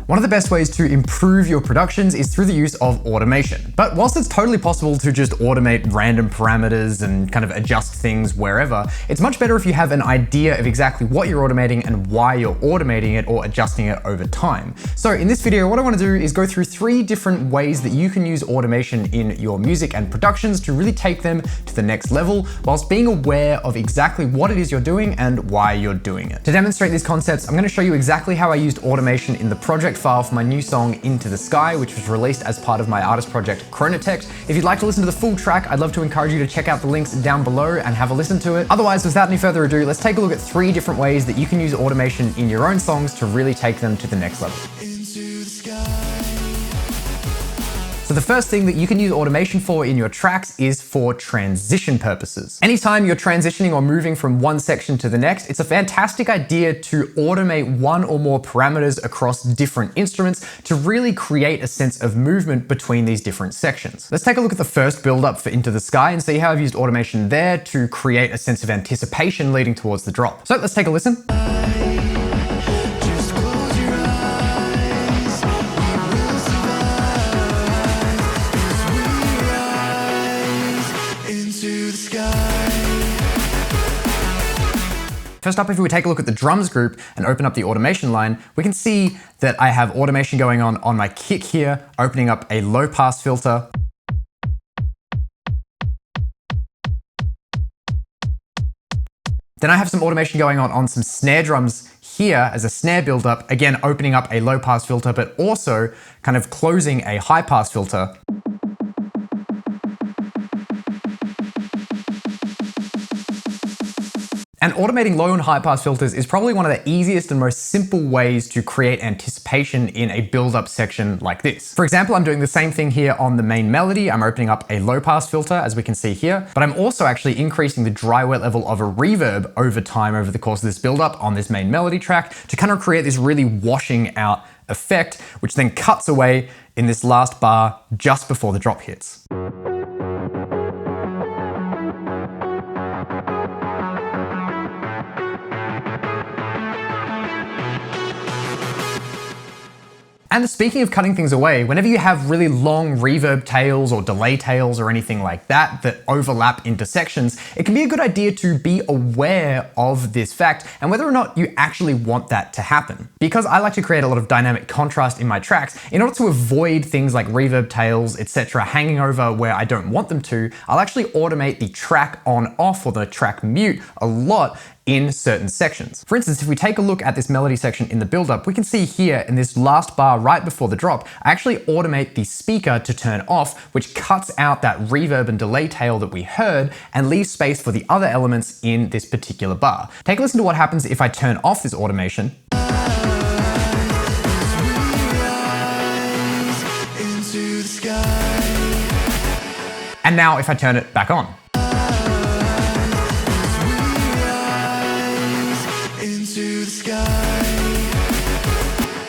One of the best ways to improve your productions is through the use of automation. But whilst it's totally possible to just automate random parameters and kind of adjust things wherever, it's much better if you have an idea of exactly what you're automating and why you're automating it or adjusting it over time. So in this video, what I want to do is go through 3 different ways that you can use automation in your music and productions to really take them to the next level, whilst being aware of exactly what it is you're doing and why you're doing it. To demonstrate these concepts, I'm going to show you exactly how I used automation in the project file for my new song Into the Sky, which was released as part of my artist project Chronotext. If you'd like to listen to the full track, I'd love to encourage you to check out the links down below and have a listen to it. Otherwise, without any further ado, let's take a look at 3 different ways that you can use automation in your own songs to really take them to the next level. So the first thing that you can use automation for in your tracks is for transition purposes. Anytime you're transitioning or moving from one section to the next, it's a fantastic idea to automate one or more parameters across different instruments to really create a sense of movement between these different sections. Let's take a look at the first build-up for Into the Sky and see how I've used automation there to create a sense of anticipation leading towards the drop. So let's take a listen. First up, if we take a look at the drums group and open up the automation line, we can see that I have automation going on my kick here, opening up a low pass filter. Then I have some automation going on some snare drums here as a snare buildup, again, opening up a low pass filter, but also kind of closing a high pass filter. And automating low and high pass filters is probably one of the easiest and most simple ways to create anticipation in a build-up section like this. For example, I'm doing the same thing here on the main melody. I'm opening up a low pass filter, as we can see here, but I'm also actually increasing the dry wet level of a reverb over time over the course of this build-up on this main melody track to kind of create this really washing out effect, which then cuts away in this last bar just before the drop hits. And speaking of cutting things away, whenever you have really long reverb tails or delay tails or anything like that that overlap into sections, it can be a good idea to be aware of this fact and whether or not you actually want that to happen. Because I like to create a lot of dynamic contrast in my tracks, in order to avoid things like reverb tails, etc. hanging over where I don't want them to, I'll actually automate the track on off or the track mute a lot in certain sections. For instance, if we take a look at this melody section in the build-up, we can see here in this last bar right before the drop, I actually automate the speaker to turn off, which cuts out that reverb and delay tail that we heard and leaves space for the other elements in this particular bar. Take a listen to what happens if I turn off this automation. And now if I turn it back on.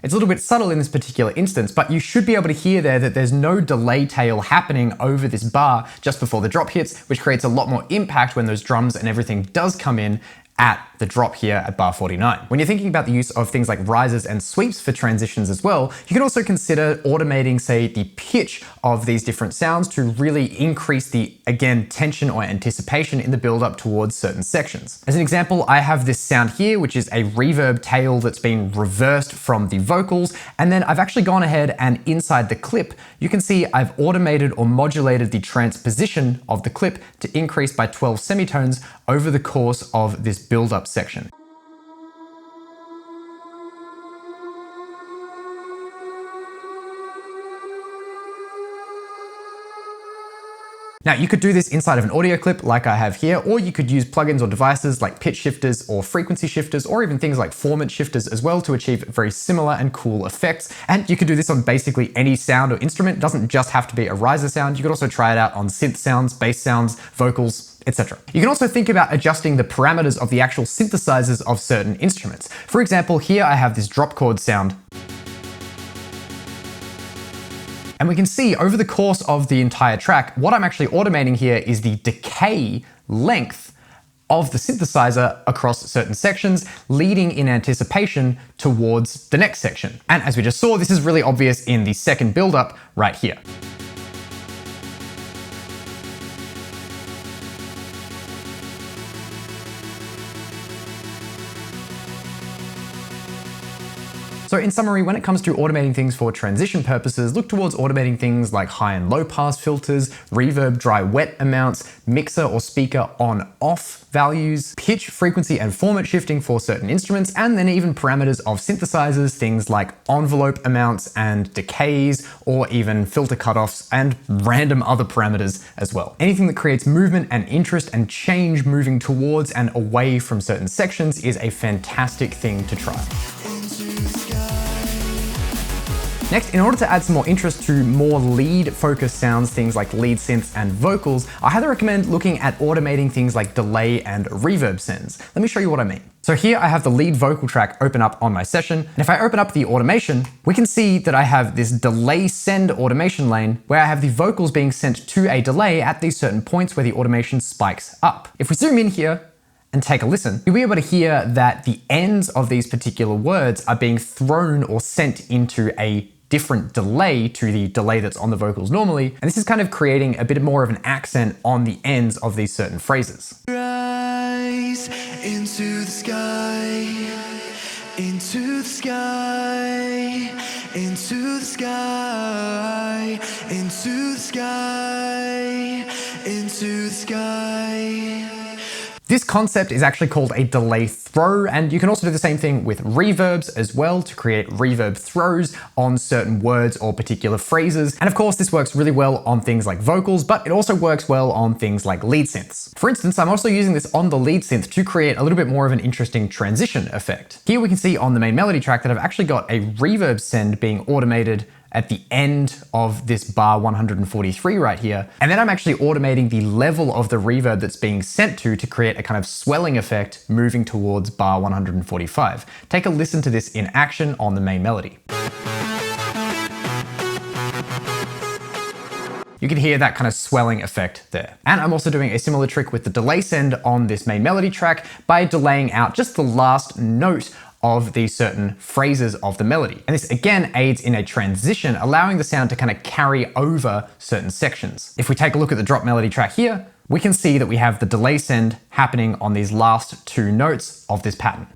It's a little bit subtle in this particular instance, but you should be able to hear there that there's no delay tail happening over this bar just before the drop hits, which creates a lot more impact when those drums and everything does come in at the drop here at bar 49. When you're thinking about the use of things like rises and sweeps for transitions as well, you can also consider automating, say, the pitch of these different sounds to really increase the, again, tension or anticipation in the build-up towards certain sections. As an example, I have this sound here, which is a reverb tail that's been reversed from the vocals, and then I've actually gone ahead and inside the clip, you can see I've automated or modulated the transposition of the clip to increase by 12 semitones over the course of this build-up section. Now, you could do this inside of an audio clip like I have here, or you could use plugins or devices like pitch shifters or frequency shifters, or even things like formant shifters as well to achieve very similar and cool effects. And you could do this on basically any sound or instrument. It doesn't just have to be a riser sound. You could also try it out on synth sounds, bass sounds, vocals, etc. You can also think about adjusting the parameters of the actual synthesizers of certain instruments. For example, here I have this drop chord sound. And we can see over the course of the entire track, what I'm actually automating here is the decay length of the synthesizer across certain sections, leading in anticipation towards the next section. And as we just saw, this is really obvious in the second build-up right here. So in summary, when it comes to automating things for transition purposes, look towards automating things like high and low pass filters, reverb, dry, wet amounts, mixer or speaker on off values, pitch, frequency, and format shifting for certain instruments, and then even parameters of synthesizers, things like envelope amounts and decays, or even filter cutoffs and random other parameters as well. Anything that creates movement and interest and change moving towards and away from certain sections is a fantastic thing to try. Next, in order to add some more interest to more lead-focused sounds, things like lead synths and vocals, I highly recommend looking at automating things like delay and reverb sends. Let me show you what I mean. So here I have the lead vocal track open up on my session, and if I open up the automation, we can see that I have this delay send automation lane where I have the vocals being sent to a delay at these certain points where the automation spikes up. If we zoom in here and take a listen, you'll be able to hear that the ends of these particular words are being thrown or sent into a different delay to the delay that's on the vocals normally, and this is kind of creating a bit more of an accent on the ends of these certain phrases. Rise into the sky, into the sky, into the sky, into the sky, into the sky. This concept is actually called a delay throw, and you can also do the same thing with reverbs as well to create reverb throws on certain words or particular phrases. And of course, this works really well on things like vocals, but it also works well on things like lead synths. For instance, I'm also using this on the lead synth to create a little bit more of an interesting transition effect. Here we can see on the main melody track that I've actually got a reverb send being automated at the end of this bar 143 right here. And then I'm actually automating the level of the reverb that's being sent to create a kind of swelling effect moving towards bar 145. Take a listen to this in action on the main melody. You can hear that kind of swelling effect there. And I'm also doing a similar trick with the delay send on this main melody track by delaying out just the last note of these certain phrases of the melody. And this again aids in a transition, allowing the sound to kind of carry over certain sections. If we take a look at the drop melody track here, we can see that we have the delay send happening on these last two notes of this pattern.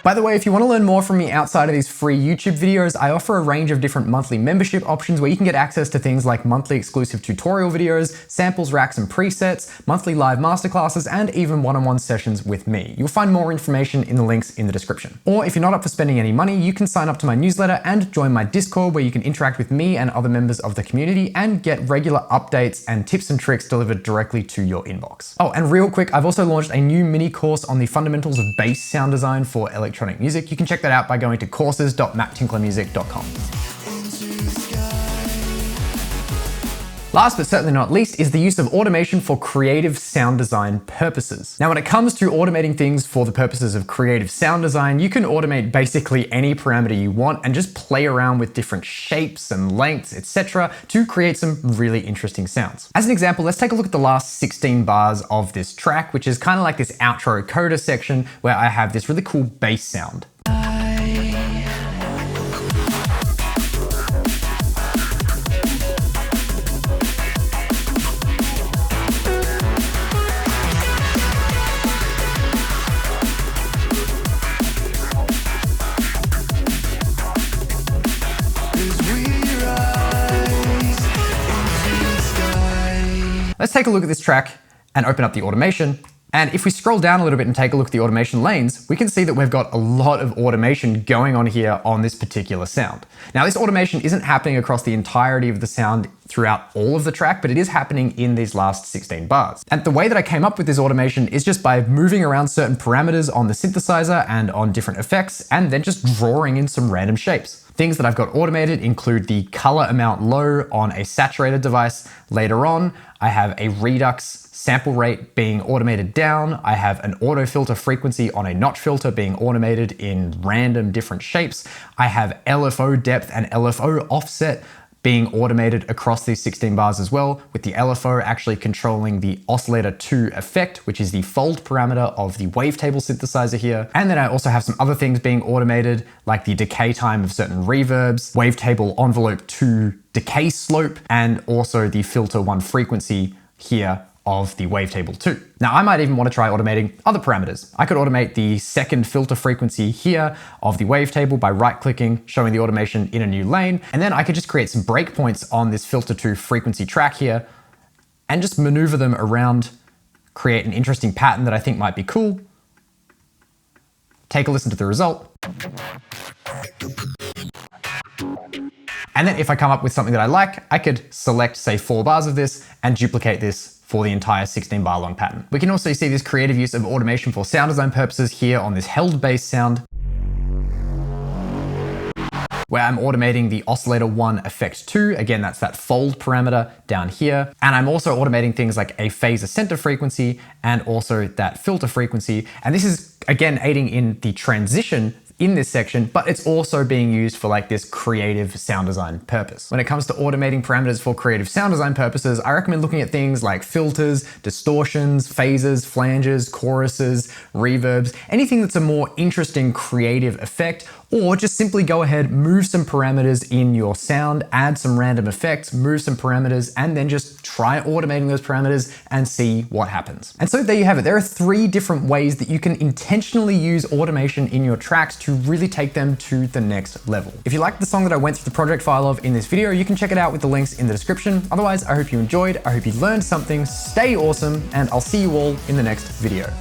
By the way, if you want to learn more from me outside of these free YouTube videos, I offer a range of different monthly membership options where you can get access to things like monthly exclusive tutorial videos, samples, racks, and presets, monthly live masterclasses, and even one-on-one sessions with me. You'll find more information in the links in the description. Or if you're not up for spending any money, you can sign up to my newsletter and join my Discord where you can interact with me and other members of the community and get regular updates and tips and tricks delivered directly to your inbox. Oh, and real quick, I've also launched a new mini course on the fundamentals of bass sound design for electronic music. You can check that out by going to courses.matttinklermusic.com. Last but certainly not least is the use of automation for creative sound design purposes. Now, when it comes to automating things for the purposes of creative sound design, you can automate basically any parameter you want and just play around with different shapes and lengths, etc., to create some really interesting sounds. As an example, let's take a look at the last 16 bars of this track, which is kind of like this outro coda section where I have this really cool bass sound. Let's take a look at this track and open up the automation. And if we scroll down a little bit and take a look at the automation lanes, we can see that we've got a lot of automation going on here on this particular sound. Now, this automation isn't happening across the entirety of the sound throughout all of the track, but it is happening in these last 16 bars. And the way that I came up with this automation is just by moving around certain parameters on the synthesizer and on different effects, and then just drawing in some random shapes. Things that I've got automated include the color amount low on a saturated device. Later on, I have a redux sample rate being automated down. I have an auto filter frequency on a notch filter being automated in random different shapes. I have LFO depth and LFO offset being automated across these 16 bars as well, with the LFO actually controlling the oscillator 2 effect, which is the fold parameter of the wavetable synthesizer here. And then I also have some other things being automated, like the decay time of certain reverbs, wavetable envelope 2 decay slope, and also the filter 1 frequency here of the wavetable 2. Now I might even want to try automating other parameters. I could automate the second filter frequency here of the wavetable by right-clicking, showing the automation in a new lane, and then I could just create some breakpoints on this filter 2 frequency track here and just maneuver them around, create an interesting pattern that I think might be cool. Take a listen to the result. And then if I come up with something that I like, I could select, say, 4 bars of this and duplicate this for the entire 16 bar long pattern. We can also see this creative use of automation for sound design purposes here on this held bass sound, where I'm automating the oscillator 1 effect 2. Again, that's that fold parameter down here. And I'm also automating things like a phaser center frequency and also that filter frequency. And this is, again, aiding in the transition in this section, but it's also being used for like this creative sound design purpose. When it comes to automating parameters for creative sound design purposes, I recommend looking at things like filters, distortions, phasers, flanges, choruses, reverbs, anything that's a more interesting creative effect, or just simply go ahead, move some parameters in your sound, add some random effects, move some parameters, and then just try automating those parameters and see what happens. And so there you have it. There are 3 different ways that you can intentionally use automation in your tracks to really take them to the next level. If you liked the song that I went through the project file of in this video, you can check it out with the links in the description. Otherwise, I hope you enjoyed, I hope you learned something, stay awesome, and I'll see you all in the next video.